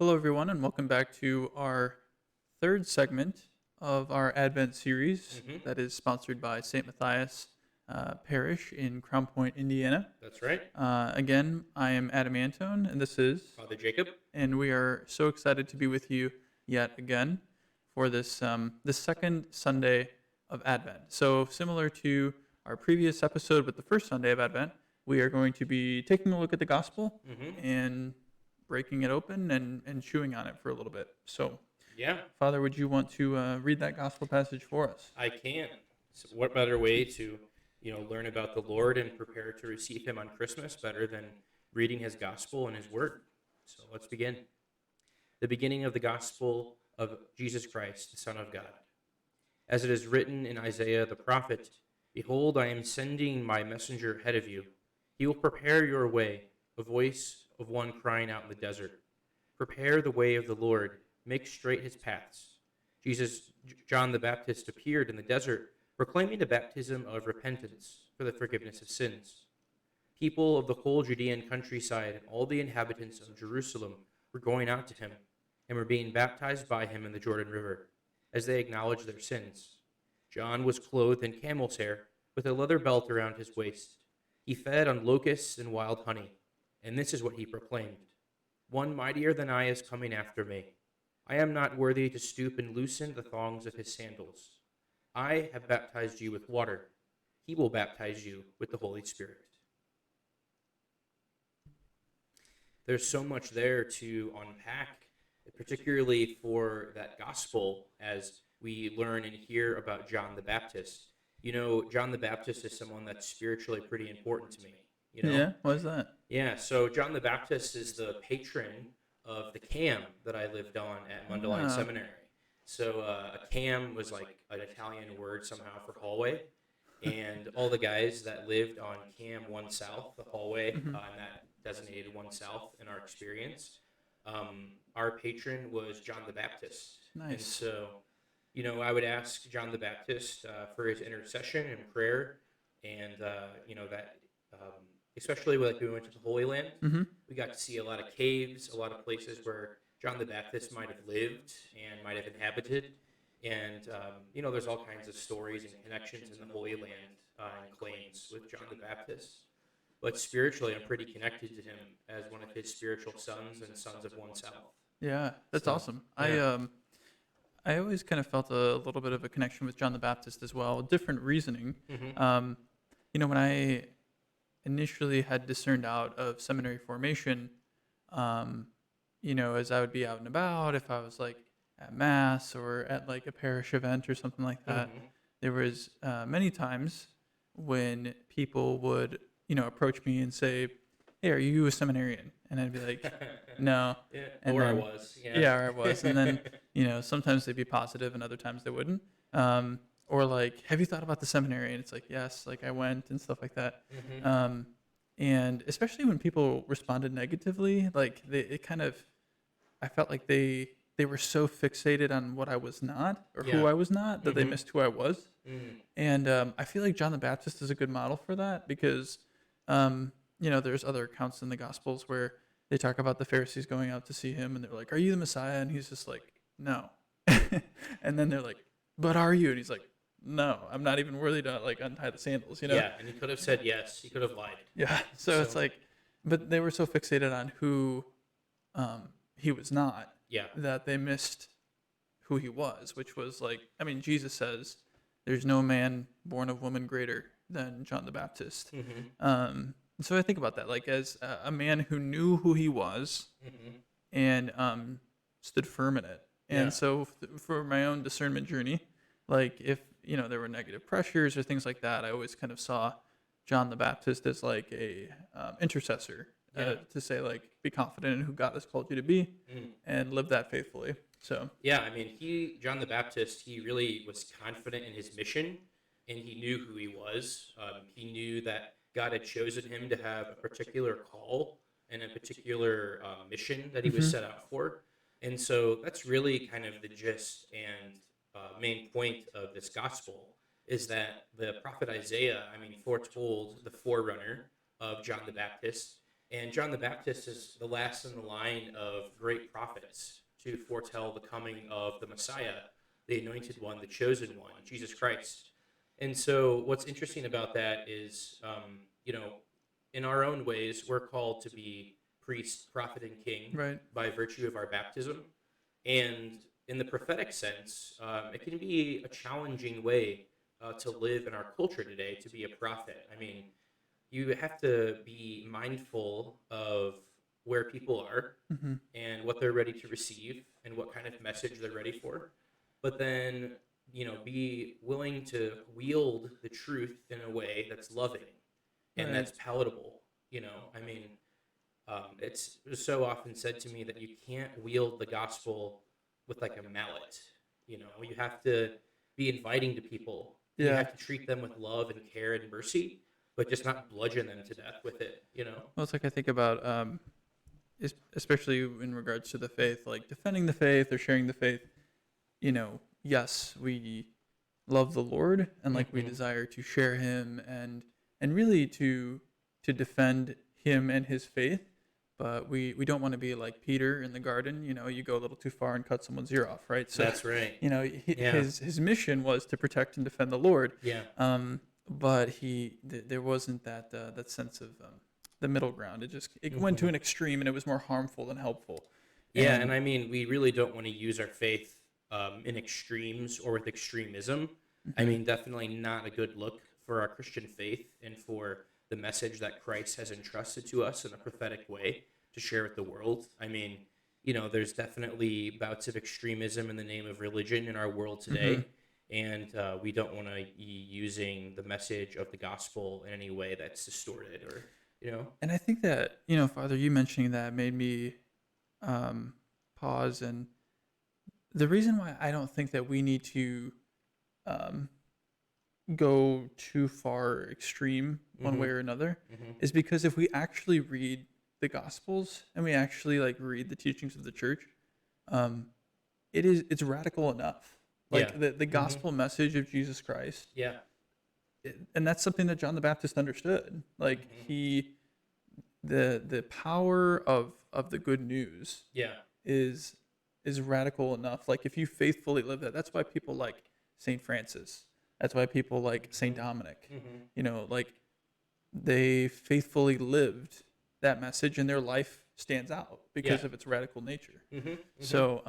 Hello, everyone, and welcome back to our third segment of our Advent series hmm that is sponsored by St. Matthias Parish in Crown Point, Indiana. That's right. Again, I am Adam Antone, and this is, Father Jacob. and we are so excited to be with you yet again for this second Sunday of Advent. So, similar to our previous episode with the first Sunday of Advent, we are going to be taking a look at the Gospel hmm and breaking it open and chewing on it for a little bit. So, Yeah, Father, would you want to read that Gospel passage for us? I can. So what better way to, learn about the Lord and prepare to receive Him on Christmas better than reading His Gospel and His Word? So let's begin. The beginning of the Gospel of Jesus Christ, the Son of God. As it is written in Isaiah the prophet, "Behold, I am sending my messenger ahead of you. He will prepare your way, a voice of one crying out in the desert. Prepare the way of the Lord, make straight his paths." John the Baptist appeared in the desert, proclaiming a baptism of repentance for the forgiveness of sins. People of the whole Judean countryside and all the inhabitants of Jerusalem were going out to him and were being baptized by him in the Jordan River, as they acknowledged their sins. John was clothed in camel's hair, with a leather belt around his waist. He fed on locusts and wild honey, and this is what he proclaimed: "One mightier than I is coming after me. I am not worthy to stoop and loosen the thongs of his sandals. I have baptized you with water. He will baptize you with the Holy Spirit." There's so much there to unpack, particularly for that gospel as we learn and hear about John the Baptist. John the Baptist is someone that's spiritually pretty important to me, you know? Yeah, what is that? Yeah, so John the Baptist is the patron of the cam that I lived on at Mundelein Ah, Seminary. So a cam was like an Italian word somehow for hallway, and all the guys that lived on Cam 1 South, the hallway, mhm. and that designated 1 South in our experience, our patron was John the Baptist. And Nice. so, I would ask John the Baptist for his intercession and prayer, and, that, especially like we went to the Holy Land, Mm-hmm. we got to see a lot of caves, a lot of places where John the Baptist might have lived and might have inhabited. And, there's all kinds of stories and connections in the Holy Land and claims with John the Baptist. But spiritually, I'm pretty connected to him as one of his spiritual sons and sons of 1 South. Yeah, that's So, awesome. yeah. I always kind of felt a little bit of a connection with John the Baptist as well. Different reasoning. hmm Um, when I initially had discerned out of seminary formation, um, as I would be out and about, if I was like at mass or at like a parish event or something like that, hmm there was many times when people would, approach me and say, "Hey, are you a seminarian?" And I'd be like, "No," Yeah, and or I then was, yeah. yeah, or I was, and then sometimes they'd be positive and other times they wouldn't. Or like, "Have you thought about the seminary?" And it's like, "Yes," like I went and stuff like that. hmm Um, and especially when people responded negatively, like it kind of, I felt like they were so fixated on what I was not or who Yeah. I was not that they hmm missed who I was. mm And I feel like John the Baptist is a good model for that because, there's other accounts in the Gospels where they talk about the Pharisees going out to see him and they're like, "Are you the Messiah?" And he's just like, "No." And then they're like, "But are you?" And he's like, "No, I'm not even worthy to like untie the sandals." Yeah, and he could have said yes. He could have lied. Yeah. So it's So, like, but they were so fixated on who he was not yeah. that they missed who he was, which was like, I mean, Jesus says, "There's no man born of woman greater than John the Baptist." hmm So I think about that, like as a man who knew who he was hmm and stood firm in it. Yeah. And so for my own discernment journey, like if there were negative pressures or things like that, I always kind of saw John the Baptist as like a intercessor Yeah. to say like be confident in who God has called you to be Mm. and live that faithfully. So Yeah, I mean, John the Baptist, he really was confident in his mission and he knew who he was. He knew that God had chosen him to have a particular call and a particular mission that he was hmm set out for. And so that's really kind of the gist and main point of this gospel is that the prophet Isaiah, I mean, foretold the forerunner of John the Baptist. And John the Baptist is the last in the line of great prophets to foretell the coming of the Messiah, the anointed one, the chosen one, Jesus Christ. And so, what's interesting about that is, in our own ways, we're called to be priest, prophet, and king Right. by virtue of our baptism. And in the prophetic sense, it can be a challenging way to live in our culture today to be a prophet. I mean, you have to be mindful of where people are Hmm. and what they're ready to receive and what kind of message they're ready for. But then, be willing to wield the truth in a way that's loving and Right. that's palatable. I mean, it's so often said to me that you can't wield the gospel with like a mallet. You have to be inviting to people. You Yeah. have to treat them with love and care and mercy, but just not bludgeon them to death with it. Well, it's like I think about, especially in regards to the faith, like defending the faith or sharing the faith. Yes, we love the Lord and like we Hmm. desire to share Him and really to defend Him and His faith. But we don't want to be like Peter in the garden. You go a little too far and cut someone's ear off, right? So, That's right. Yeah. his mission was to protect and defend the Lord. Yeah. But there wasn't that sense of the middle ground. It went to Hmm. an extreme, and it was more harmful than helpful. Yeah, and And I mean, we really don't want to use our faith in extremes or with extremism. I mhm, mean, definitely not a good look for our Christian faith and for the message that Christ has entrusted to us in a prophetic way to share with the world. I mean, there's definitely bouts of extremism in the name of religion in our world mhm. today. And we don't want to be using the message of the gospel in any way that's distorted or. And I think that Father, you mentioning that made me um, pause. And the reason why I don't think that we need to um, go too far extreme one way Hmm. or another Hmm. is because if we actually read the Gospels and we actually like read the teachings of the church, um, it's radical enough. Yeah. Like the Hmm. gospel message of Jesus Christ, Yeah. and that's something that John the Baptist understood. Like Hmm. the power of the good news Yeah. is radical enough. Like if you faithfully live that, that's why people like Saint Francis. That's why people like Saint Hmm. Dominic. Hmm. Like they faithfully lived that message, and their life stands out Yeah. because of its radical nature. Hmm. Hmm. So,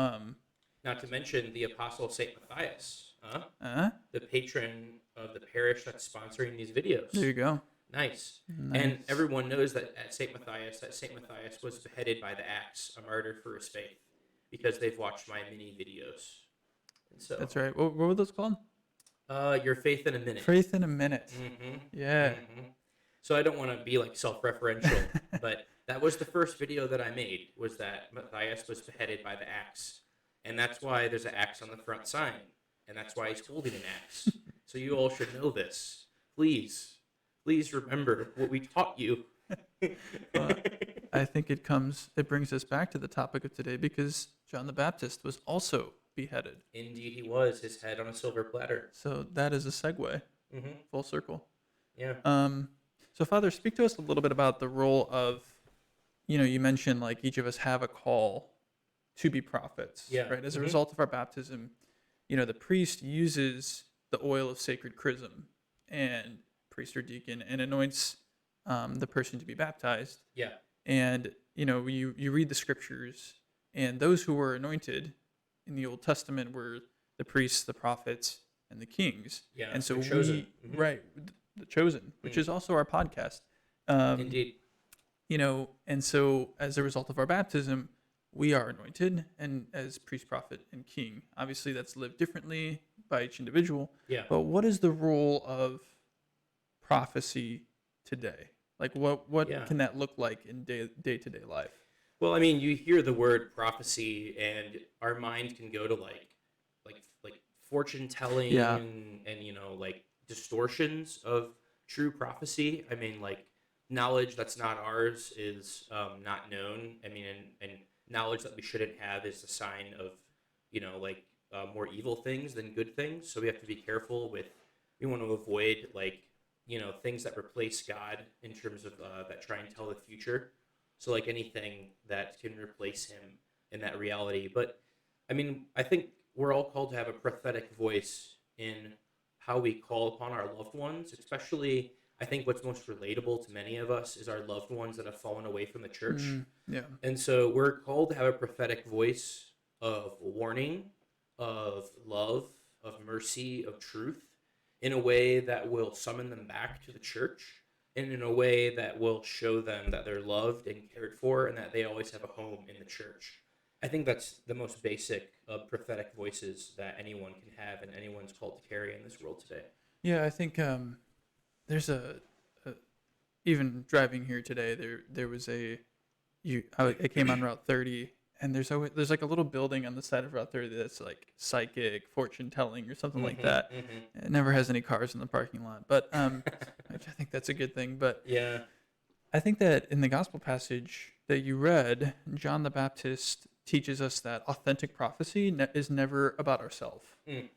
Not to mention the Apostle Saint Matthias, huh? uh, The patron of the parish that's sponsoring these there videos. you go. Nice. And Nice. everyone knows that Saint Matthias was beheaded by the axe, a martyr for his faith, because they've watched my mini videos. And so, That's right. What were those called? your faith in a minute. Faith in a minute. Hmm. Yeah. Hmm. So I don't want to be like self-referential, but that was the first video that I made, was that Matthias was beheaded by the axe. And that's why there's an axe on the front sign. And that's why he's holding an axe. So you all should know this. Please, please remember what we taught you. Well, I think it brings us back to the topic of today because John the Baptist was also beheaded. Indeed, he was. His head on a silver platter. So that is a segue, Hmm. full circle. Yeah. So Father, speak to us a little bit about the role of, you mentioned like each of us have a call to be prophets, Yeah. right? As a Hmm. result of our baptism, the priest uses the oil of sacred chrism and priest or deacon and anoints the person to be baptized. Yeah. And you read the scriptures, and those who were anointed in the Old Testament were the priests, the prophets, and the kings. Yeah. And so The chosen. right, the chosen, which is also our podcast. Um, Indeed. And so as a result of our baptism, we are anointed and as priest, prophet, and king. Obviously, that's lived differently by each individual. Yeah. But what is the role of prophecy today? Like, what Yeah. can that look like in day-to-day life? Well, I mean, you hear the word prophecy, and our mind can go to like fortune telling Yeah. and like distortions of true prophecy. I mean, like knowledge that's not ours is not known. I mean, and knowledge that we shouldn't have is a sign of like more evil things than good things. So we have to be careful with. We want to avoid like things that replace God in terms of that try and tell the future. So like anything that can replace him in that reality. But I mean, I think we're all called to have a prophetic voice in how we call upon our loved ones, especially I think what's most relatable to many of us is our loved ones that have fallen away from the church. Yeah. And so we're called to have a prophetic voice of warning, of love, of mercy, of truth in a way that will summon them back to the church and in a way that will show them that they're loved and cared for and that they always have a home in the church. I think that's the most basic of prophetic voices that anyone can have and anyone's called to carry in this world today. Yeah, I think there's a even driving here today. There was I came on Route 30, and there's like a little building on the side of Route 30 that's like psychic, fortune telling, or something like Mm-hmm, that. mm-hmm. It never has any cars in the parking lot, but which I think that's a good thing. But Yeah. I think that in the gospel passage that you read, John the Baptist teaches us that authentic prophecy is never about ourselves. Mm.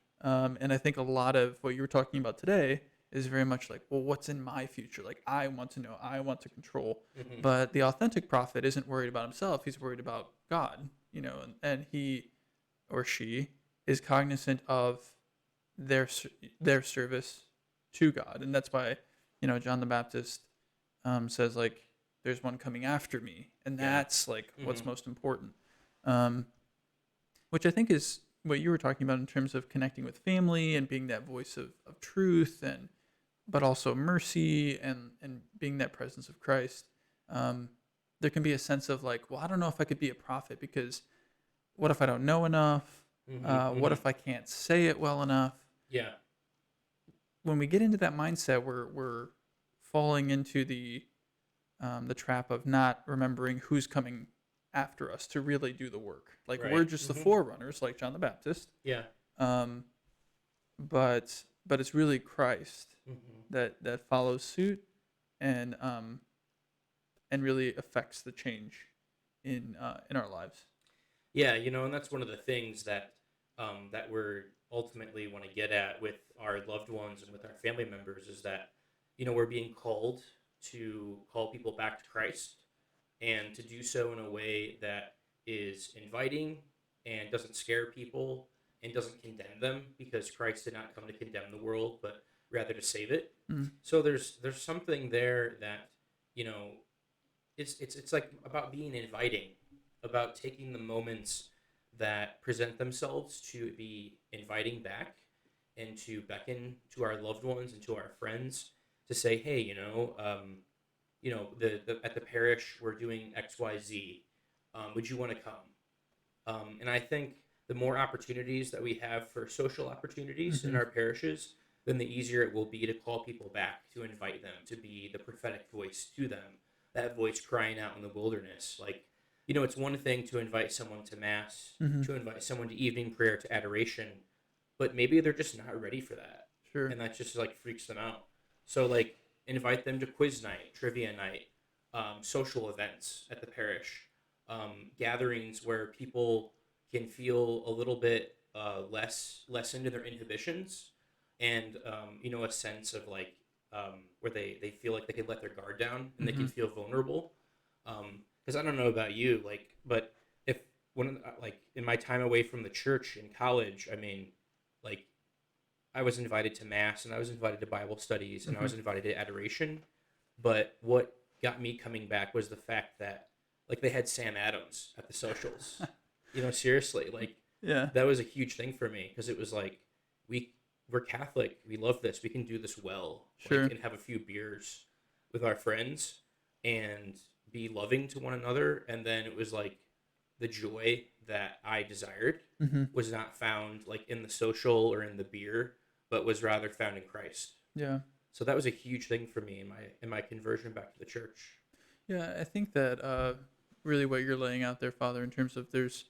And I think a lot of what you were talking about today is very much like, well, what's in my future? Like, I want to know, I want to control. Mm-hmm. But the authentic prophet isn't worried about himself. He's worried about God, and he or she is cognizant of their their service to God. And that's why, John the Baptist says, like, there's one coming after me. And Yeah. that's like what's Mm-hmm. most important. Um, which I think is what you were talking about in terms of connecting with family and being that voice of truth, and but also mercy and being that presence of Christ. There can be a sense of like, well, I don't know if I could be a prophet because what if I don't know enough? Mm-hmm. What Mm-hmm. if I can't say it well enough? Yeah. When we get into that mindset, we're falling into the trap of not remembering who's coming after us to really do the work. Like, Right. we're just the Mm-hmm. forerunners, like John the Baptist. Yeah. Um, but it's really Christ Mm-hmm. that follows suit and really affects the change in our lives. Yeah, and that's one of the things that we're ultimately want to get at with our loved ones and with our family members is that we're being called to call people back to Christ and to do so in a way that is inviting and doesn't scare people and doesn't condemn them because Christ did not come to condemn the world but rather to save it. Mm. So there's something there that you know it's like about being inviting, about taking the moments that present themselves to be inviting back and to beckon to our loved ones and to our friends to say, hey, the at the parish we're doing XYZ. Would you want to come? And I think the more opportunities that we have for social opportunities in Mm-hmm. our parishes, then the easier it will be to call people back, to invite them, to be the prophetic voice to them, that voice crying out in the wilderness. Like, it's one thing to invite someone to Mass, Mm-hmm. to invite someone to evening prayer, to adoration, but maybe they're just not ready for that. Sure. And that just like freaks them out. So, like, invite them to quiz night, trivia night, social events at the parish, gatherings where people can feel a little bit less into their inhibitions, and a sense of like where they feel like they can let their guard down and they Mm-hmm. can feel vulnerable. Because I don't know about you, like, but if when like in my time away from the church in college, I mean, like, I was invited to Mass and I was invited to Bible studies and I Mm-hmm. was invited to adoration, but what got me coming back was the fact that like they had Sam Adams at the socials. Seriously, like Yeah. that was a huge thing for me because it was like we we're Catholic, we love this, we can do this well, like Sure. and have a few beers with our friends and be loving to one another, and then it was like the joy that I desired Mm-hmm. was not found like in the social or in the beer, but was rather found in Christ. Yeah. So that was a huge thing for me in my conversion back to the church. Yeah. I think that really what you're laying out there, Father, in terms of there's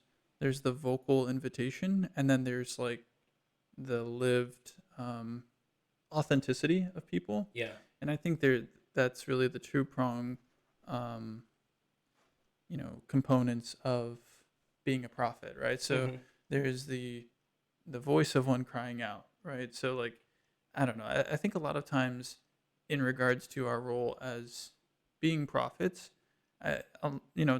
the vocal invitation, and then there's like the lived authenticity of people. Yeah. And I think that's really the two prong um, components of being a prophet, right? So Mm-hmm. there's the voice of one crying out, right? So, like, I don't know. I think a lot of times in regards to our role as being prophets,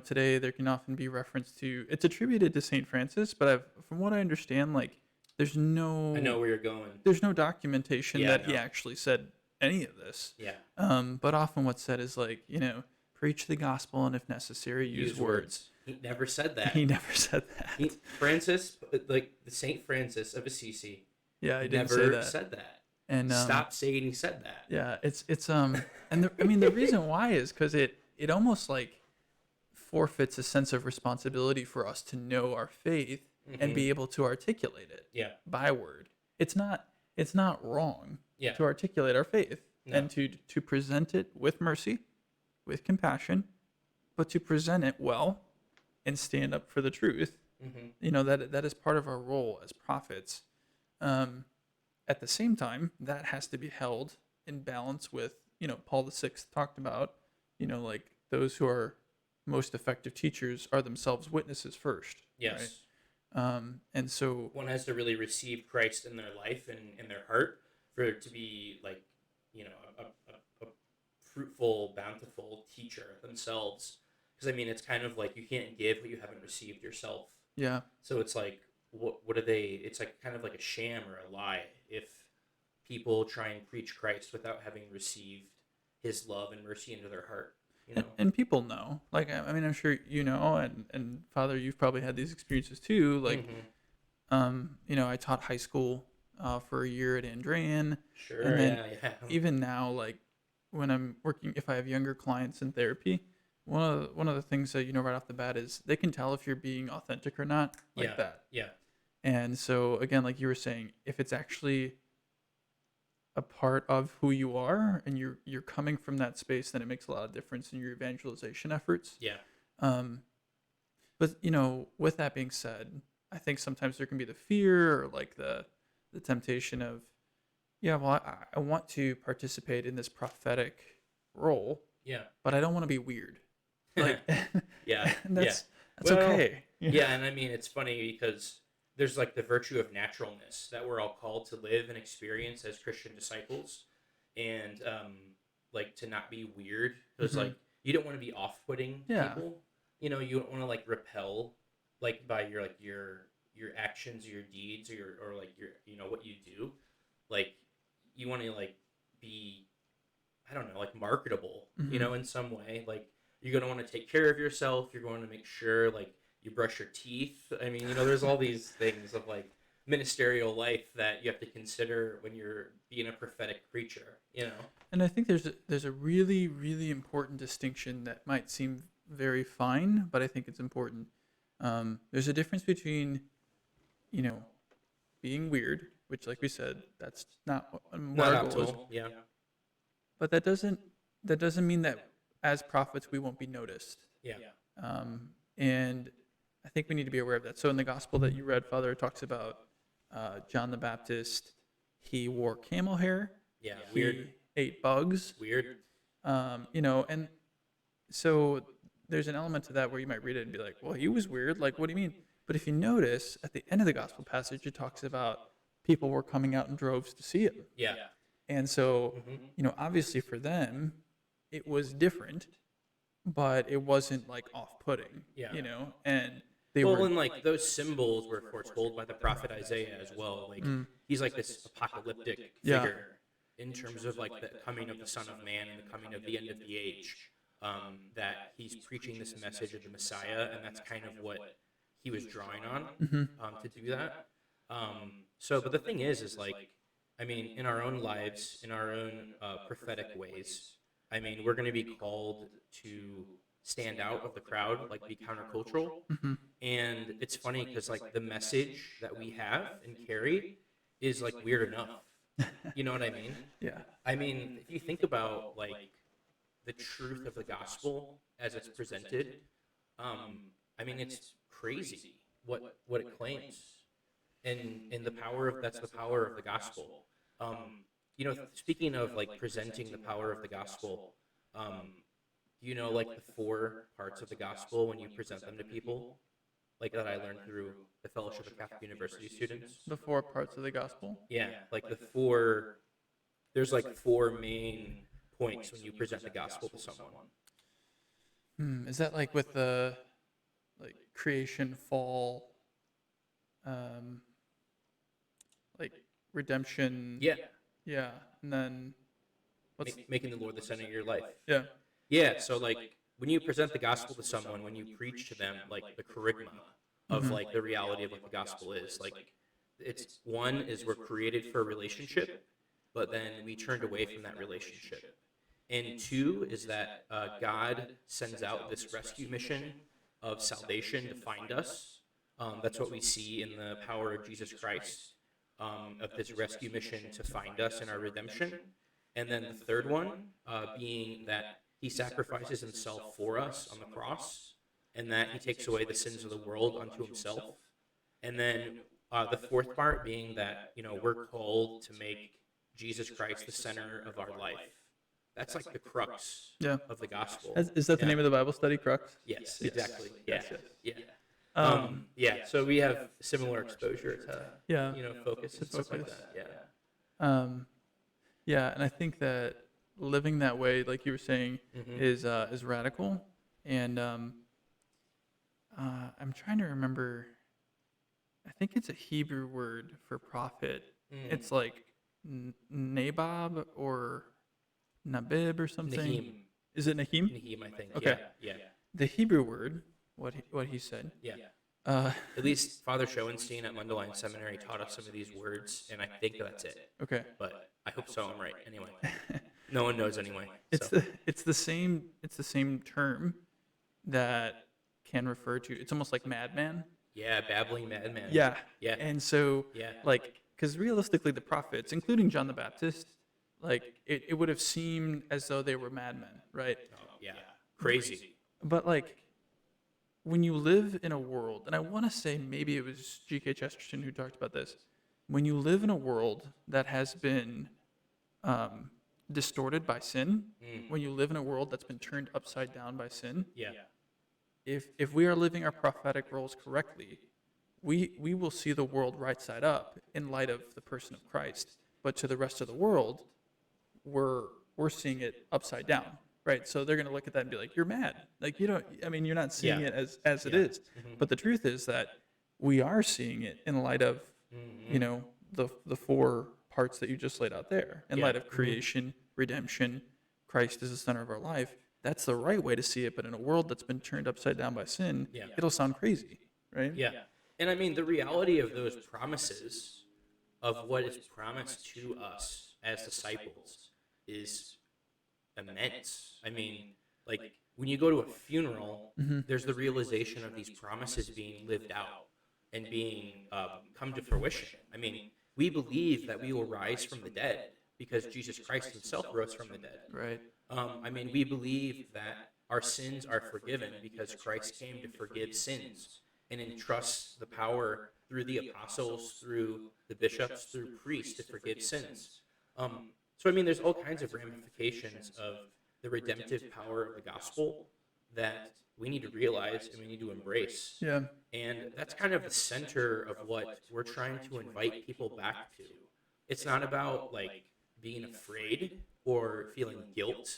today there can often be reference to it's attributed to Saint Francis, but from what I understand, like there's I know no where you're going. there's no documentation Yeah, that he no. actually said any of this. Yeah. But often what's said is like, preach the gospel and if necessary, use Use words. words. He never said He that. never said that. Francis, like the Saint Francis of Assisi, Yeah, he didn't say never that. said that. And Stop saying he said that. yeah, it's and the reason why is because it almost like forfeits a sense of responsibility for us to know our faith and be able to articulate it Yeah. by word. It's not wrong Yeah. to articulate our faith No. and to present it with mercy, with compassion, but to present it well and stand up for the truth. That is part of our role as prophets. At the same time, that has to be held in balance with, Paul VI talked about, like those who are most effective teachers are themselves witnesses first. Yes. Right? And so One has to really receive Christ in their life and in their heart for it to be like, a fruitful, bountiful teacher themselves. Because it's kind of like you can't give what you haven't received yourself. yeah, So it's like, what are they? It's like kind of like a sham or a lie if people try and preach Christ without having received His love and mercy into their heart. and people know. Like I'm sure and Father, you've probably had these experiences too. Like, I taught high school for a year at Andrean. Sure. And then Yeah. even now, like when I'm working, if I have younger clients in therapy, one of the things that right off the bat is they can tell if you're being authentic or not, like Yeah. that. Yeah. And so again, like you were saying, if it's actually a part of who you are and you're coming from that space, then it makes a lot of difference in your evangelization efforts. Yeah. But with that being said, I think sometimes there can be the fear or like the temptation of, yeah, well, I want to participate in this prophetic role, Yeah. but I don't want to be weird. Like, Yeah. and that's Well, okay. Yeah, and it's funny because there's like the virtue of naturalness that we're all called to live and experience as Christian disciples, and like to not be weird because like you don't want to be off-putting Yeah. people. You don't want to like repel like by your actions, your deeds, or like your what you do. Like you want to like be, I don't know, like marketable, in some way. Like you're going to want to take care of yourself. You're going to make sure like you brush your teeth. There's all these things of like ministerial life that you have to consider when you're being a prophetic preacher, And I think there's a really, really important distinction that might seem very fine, but I think it's important. There's a difference between, being weird, which, like we said, that's not what Not our goal is. optimal. Yeah. But that doesn't mean that as prophets we won't be noticed. Yeah. And I think we need to be aware of that. So in the gospel that you read, Father, it talks about John the Baptist. He wore camel hair. Yeah. He Weird. ate bugs. Weird. And so there's an element to that where you might read it and be like, well, he was weird. Like, what do you mean? But if you notice, at the end of the gospel passage, it talks about people were coming out in droves to see him. Yeah. And so, obviously for them, it was different, but it wasn't like off-putting, Yeah. and they Well, were, and like those symbols were foretold by the prophet Isaiah as well. Like he's like this apocalyptic Yeah. figure in terms of like the coming of the Son of Man and the coming of the end of the age. That he's preaching this message of the Messiah, and that's kind of what he was drawing on to do that. But the thing is like, in our own lives, in our own prophetic ways, we're going to be called to stand out of the crowd, like be countercultural. And it's funny because like the message that we have and carry is like weird enough. You know what I mean? yeah, If you think about like the truth of the gospel as it's presented, it's crazy what it claims, and the power of that's the power of the gospel. Speaking of like presenting the power of the gospel, like the 4 parts of the gospel when you present them to people, like that I learned through the Fellowship of Catholic University students. the 4 parts of the gospel. Yeah, like there's like 4 main points when you present the gospel to someone. Is that like with the like creation, fall, um, like redemption? Yeah, Yeah, and then what's making the Lord the center of your life. yeah. Yeah, so like when you present the gospel to someone, when you preach to them like the charisma of Mm-hmm. like the reality of what the gospel is, like it's one is we're created for a relationship, but then we turned away from that relationship. And two is that God sends out this rescue mission of salvation to find us. That's what we see in the power of Jesus Christ, of this rescue mission to find us in our redemption. And then the third one being that he sacrifices himself for us on the cross, and that he takes away the sins of the world unto himself. And then the fourth part being that, we're called to make Jesus Christ the center of our life. That's like the crux Yeah. of the gospel. Is that the Yeah. name of the Bible study, Crux? Yes, Yes. exactly. Yeah, Yes, yes. yeah. Yeah. So we have similar exposure to, Yeah. focus and stuff like Focus. that. Yeah. Yeah, and I think that living that way, like you were saying, Mhm. is radical. And I'm trying to remember. I think it's a Hebrew word for prophet. Mm. It's like Nabob or Nabib or something. Nahim. Is it Nahim? Nahim, I think. Okay. Yeah. The Hebrew word, what he said. Yeah. Uh, At least Father Schoenstein at Mundelein Seminary taught us some of these words, and I think that's it. okay. But I hope so. I'm right. Anyway, no one knows anyway. It's So. it's the same term that can refer to. It's almost like madman. Yeah, babbling madman. Yeah. Yeah. And so, Yeah. like, because realistically, the prophets, including John the Baptist, like, it would have seemed as though they were madmen, right? Oh, yeah. Crazy. But, like, when you live in a world, and I want to say maybe it was G.K. Chesterton who talked about this, when you live in a world that has been distorted by sin, when you live in a world that's been turned upside down by sin, Yeah. if we are living our prophetic roles correctly, we will see the world right side up in light of the person of Christ. But to the rest of the world, we're seeing it upside down, right? So they're going to look at that and be like, "You're mad. Like you don't. I mean, you're not seeing Yeah. it as it Yeah. is." But the truth is that we are seeing it in light of, the four parts that you just laid out there. In Yeah. light of creation, redemption, Christ is the center of our life. That's the right way to see it. But in a world that's been turned upside down by sin, Yeah. it'll sound crazy, right? Yeah. And I mean, the reality of those promises, of what is promised to us as disciples, is immense. I mean, like, when you go to a funeral, there's the realization of these promises being lived out and being come to fruition. I mean, we believe that we will rise from the dead because Jesus Christ himself rose from the dead. Right. I mean, we believe that our sins are forgiven because Christ came to forgive sins and entrusts the power through the apostles, through the bishops, through priests to forgive sins. So, I mean, there's all kinds of ramifications of the redemptive power of the gospel that we need to realize and we need to embrace. Yeah. And that's kind of the center of what we're trying to invite people back to. It's not about, like, being afraid or feeling guilt,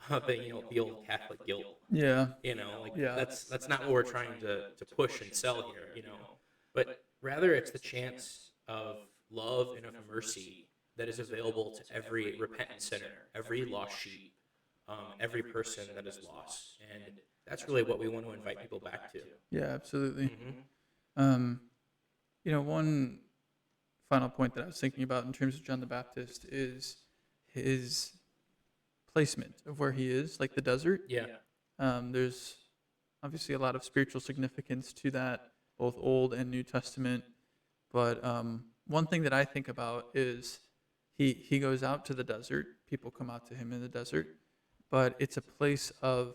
the old Catholic guilt. Yeah. Yeah. That's not what we're trying to push and sell here, But rather, it's the chance of love and of mercy that is available to every repentant sinner, every lost sheep, every person that is lost. And that's really what we want to invite people back to. Yeah, absolutely. Mhm. One final point that I was thinking about in terms of John the Baptist is his placement of where he is, like the desert. Yeah. There's obviously a lot of spiritual significance to that, both Old and New Testament. But one thing that I think about is he goes out to the desert. People come out to him in the desert, but it's a place of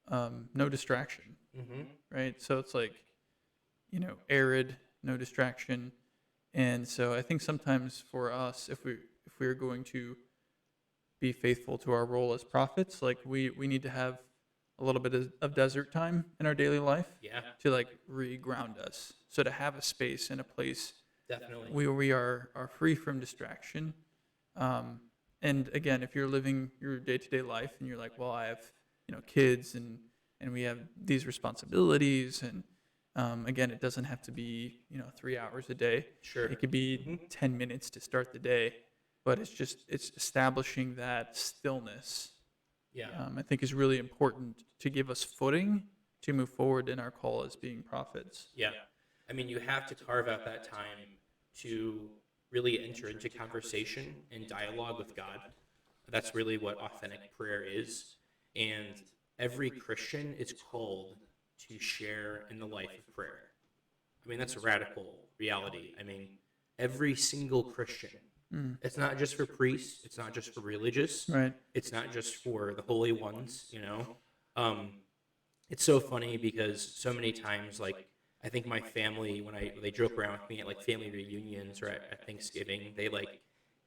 no distraction, Mm-hmm. right? So it's like, arid, no distraction. And so I think sometimes for us, if we're going to be faithful to our role as prophets, like we need to have a little bit of desert time in our daily life Yeah, to like re-ground us. So to have a space and a place definitely. where we are free from distraction. And again, if you're living your day-to-day life and you're like, well, I have kids and and we have these responsibilities, and again, it doesn't have to be 3 hours a day. Sure. It could be 10 minutes to start the day, but it's establishing that stillness. Yeah. I think is really important to give us footing to move forward in our call as being prophets. Yeah. I mean, you have to carve out that time to really enter into conversation and dialogue with God. That's really what authentic prayer is. And every Christian is called to share in the life of prayer. I mean, that's a radical reality. I mean, every single Christian. It's not just for priests. It's not just for religious. Right. It's not just for the holy ones, It's so funny because so many times, like, I think my family, when they joke around with me at like family reunions or at Thanksgiving, they like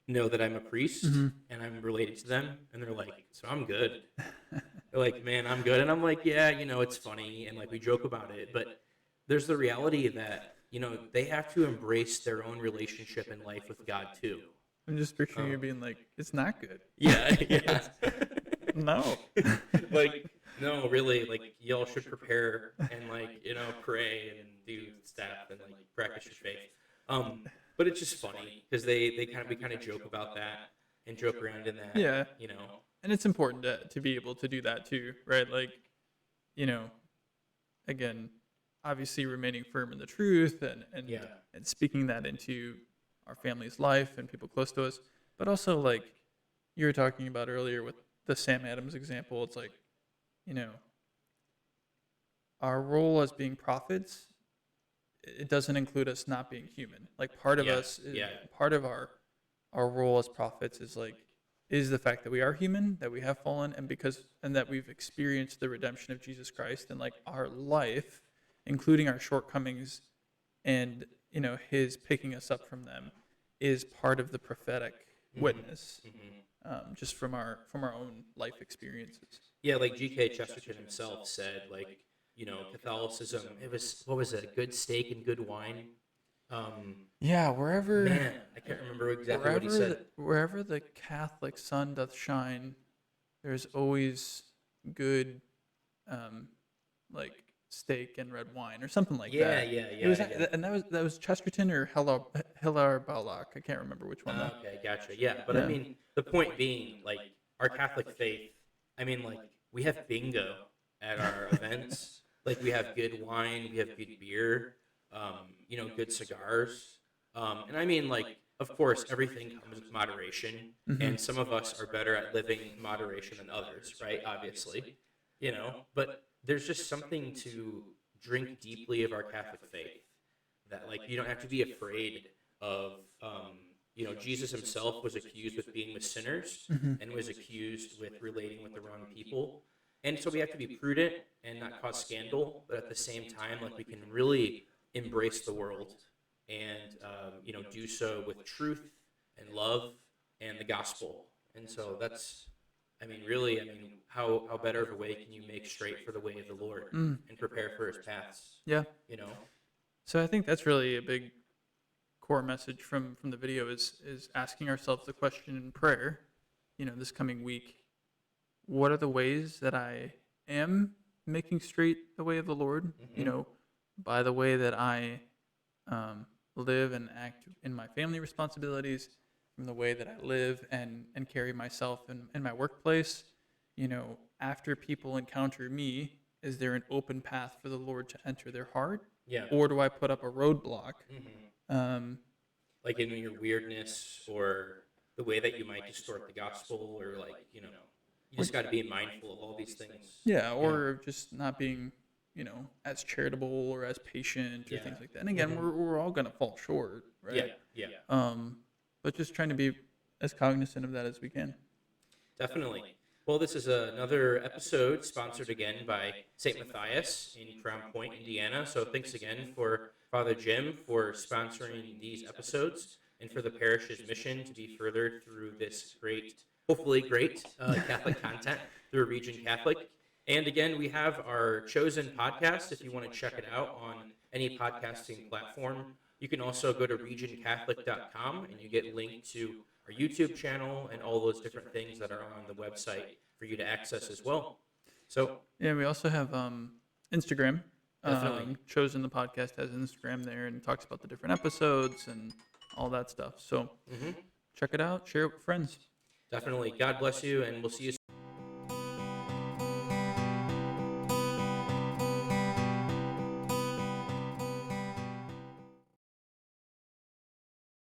know that I'm a priest and I'm related to them, and they're like, "So I'm good." They're like, "Man, I'm good," and I'm like, "Yeah, it's funny," and like we joke about it, but there's the reality that they have to embrace their own relationship in life with God too. I'm just picturing you being like, it's not good. Yeah, yeah. No. Like, no, really, like, y'all should prepare and, like, pray and do stuff and, like, practice your faith. But it's just funny because we kind of joke about that and joke around in that. Yeah. And it's important to be able to do that too, right? Like, again, obviously remaining firm in the truth and speaking that into our family's life and people close to us, but also like you were talking about earlier with the Sam Adams example, it's like, our role as being prophets, it doesn't include us not being human. Like part of part of our role as prophets is the fact that we are human, that we have fallen, and that we've experienced the redemption of Jesus Christ, and like our life, including our shortcomings and his picking us up from them, is part of the prophetic witness, just from our own life experiences. Yeah, like G.K. Chesterton himself said, like, Catholicism, it was, what was it, a good steak and good wine? Yeah, wherever. Man, I can't remember exactly what he said. Wherever the Catholic sun doth shine, there's always good, like steak and red wine or something like that. Yeah. It was, and that was Chesterton or Hilar Balak. I can't remember which one. Okay, gotcha. Yeah, but I mean, the point being, like, our Catholic faith. I mean, like, we have bingo at our events. Like, we have good wine, we have good beer, good cigars. And I mean, like, of course, everything comes with moderation, and some of us are better at living in moderation than others, right? Obviously, but there's just something to drink deeply of our Catholic faith that, like, you don't have to be afraid of. Jesus himself was accused with being with sinners and was accused with relating with the wrong people. And so we have to be prudent and not cause scandal, but at the same time, like, we can really embrace the world and, do so with truth and love and the gospel. And so that's, how better of a way can you make straight for the way of the Lord and prepare for his paths? Yeah. So I think that's really a big core message from the video is asking ourselves the question in prayer, this coming week, what are the ways that I am making straight the way of the Lord, by the way that I live and act in my family responsibilities, from the way that I live and carry myself in my workplace, after people encounter me, is there an open path for the Lord to enter their heart? Yeah. Or do I put up a roadblock? Like in your weirdness or the way that you might distort the gospel, or like, you just got to be mindful of all these things. Yeah, or just not being, as charitable or as patient or things like that. And again, we're all going to fall short, right? Yeah. But just trying to be as cognizant of that as we can. Definitely. Well, this is another episode sponsored again by St. Matthias in Crown Point, Indiana. So thanks again for Father Jim for sponsoring these episodes and for the parish's mission to be furthered through this hopefully great Catholic content through Region Catholic. And again, we have our chosen podcast. If you want to check it out on any podcasting platform, you can also go to regioncatholic.com and you get linked to our YouTube channel and all those different things that are on the website for you to access as well. So Yeah, we also have Instagram. definitely, Chosen the podcast has an Instagram there and talks about the different episodes and all that stuff. So hmm check it out, share it with friends. definitely. God bless you, and we'll see you